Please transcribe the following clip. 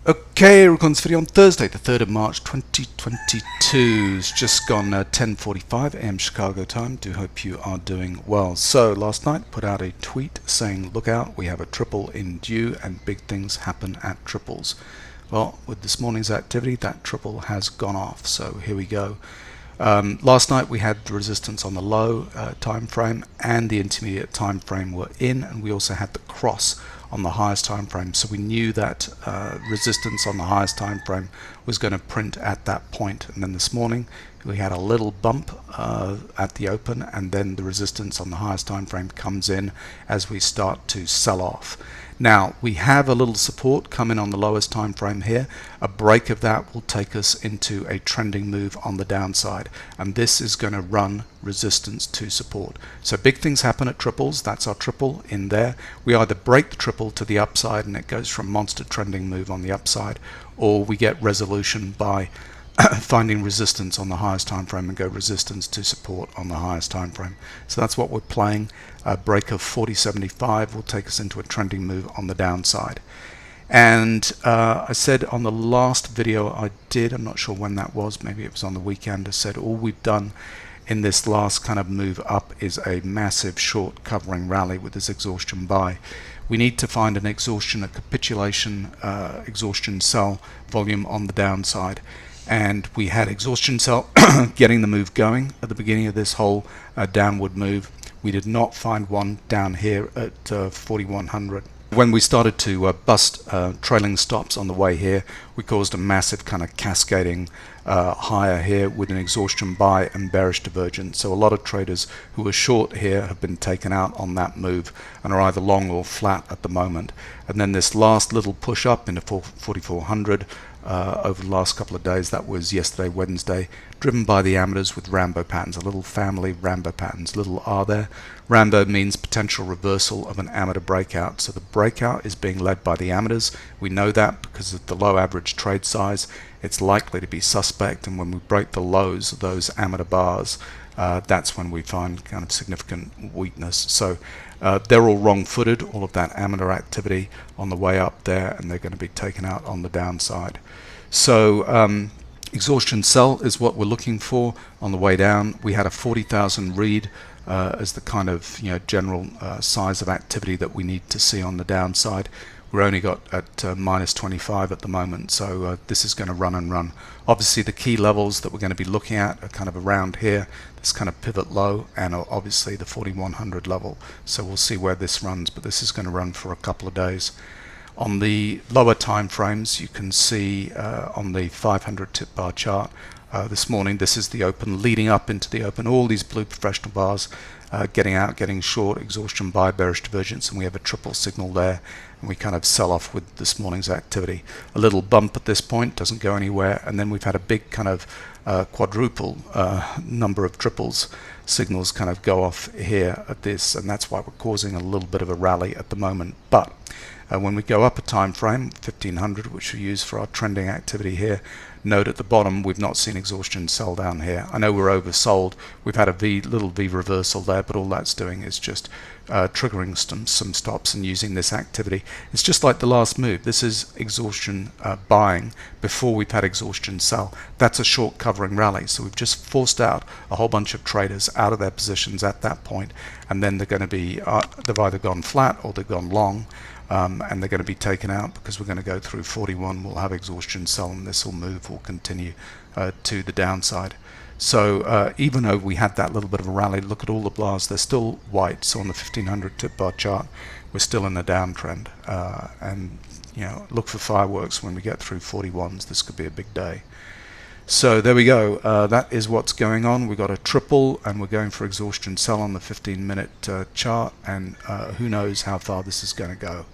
Okay, recording this video on Thursday, the 3rd of March 2022. It's just gone 10:45 a.m. Chicago time. Do hope you are doing well. So last night put out a tweet saying, look out, we have a triple in due and big things happen at triples. Well, with this morning's activity, that triple has gone off. So here we go. Last night we had the resistance on the low time frame and the intermediate time frame were in, and we also had the cross on the highest time frame, so we knew that resistance on the highest time frame was going to print at that point. And then this morning we had a little bump at the open, and then the resistance on the highest time frame comes in as we start to sell off. Now we have a little support coming on the lowest time frame here. A break of that will take us into a trending move on the downside, and this is going to run resistance to support. So big things happen at triples. That's our triple in there. We either break the triple to the upside and it goes from monster trending move on the upside, or we get resolution by finding resistance on the highest time frame and go resistance to support on the highest time frame. So that's what we're playing. A break of 40.75 will take us into a trending move on the downside. And I said on the last video I did, I'm not sure when that was, maybe it was on the weekend, I said all we've done in this last kind of move up is a massive short covering rally with this exhaustion buy. We need to find an exhaustion, a capitulation, exhaustion sell volume on the downside. And we had exhaustion sell getting the move going at the beginning of this whole downward move. We did not find one down here at 4100. When we started to bust trailing stops on the way here, we caused a massive kind of cascading higher here with an exhaustion buy and bearish divergence. So a lot of traders who were short here have been taken out on that move and are either long or flat at the moment. And then this last little push up into 4400 over the last couple of days, that was yesterday, Wednesday, driven by the amateurs with Rambo patterns, a little family Rambo patterns. Little R there. Rambo means potential reversal of an amateur breakout. So the breakout is being led by the amateurs. We know that because of the low average trade size. It's likely to be suspect, and when we break the lows of those amateur bars, that's when we find kind of significant weakness. So they're all wrong-footed, all of that amateur activity on the way up there, and they're going to be taken out on the downside. So exhaustion sell is what we're looking for on the way down. We had a 40,000 read as the kind of general size of activity that we need to see on the downside. We're only got at minus 25 at the moment, so this is going to run and run. Obviously the key levels that we're going to be looking at are kind of around here, this kind of pivot low, and obviously the 4100 level. So we'll see where this runs, but this is going to run for a couple of days. On the lower time frames, you can see on the 500 tip bar chart this morning, this is the open, leading up into the open, all these blue professional bars getting out, getting short, exhaustion buy, bearish divergence, and we have a triple signal there, and we kind of sell off with this morning's activity. A little bump at this point, doesn't go anywhere, and then we've had a big kind of quadruple number of triples signals kind of go off here at this, and that's why we're causing a little bit of a rally at the moment. But when we go up a time frame, 1500, which we use for our trending activity here, note at the bottom we've not seen exhaustion sell down here. I know we're oversold. We've had a little V reversal there, but all that's doing is just triggering some stops and using this activity. It's just like the last move. This is exhaustion buying before we've had exhaustion sell. That's a short covering rally. So we've just forced out a whole bunch of traders out of their positions at that point, and then they're going to be they've either gone flat or they've gone long. And they're going to be taken out because we're going to go through 41. We'll have exhaustion sell, and this will move, will continue to the downside. So even though we had that little bit of a rally, look at all the bars, they're still white. So on the 1500 tip bar chart, we're still in a downtrend, and look for fireworks when we get through 41s. This could be a big day. So there we go. That is what's going on. We've got a triple, and we're going for exhaustion sell on the 15-minute chart, and who knows how far this is going to go.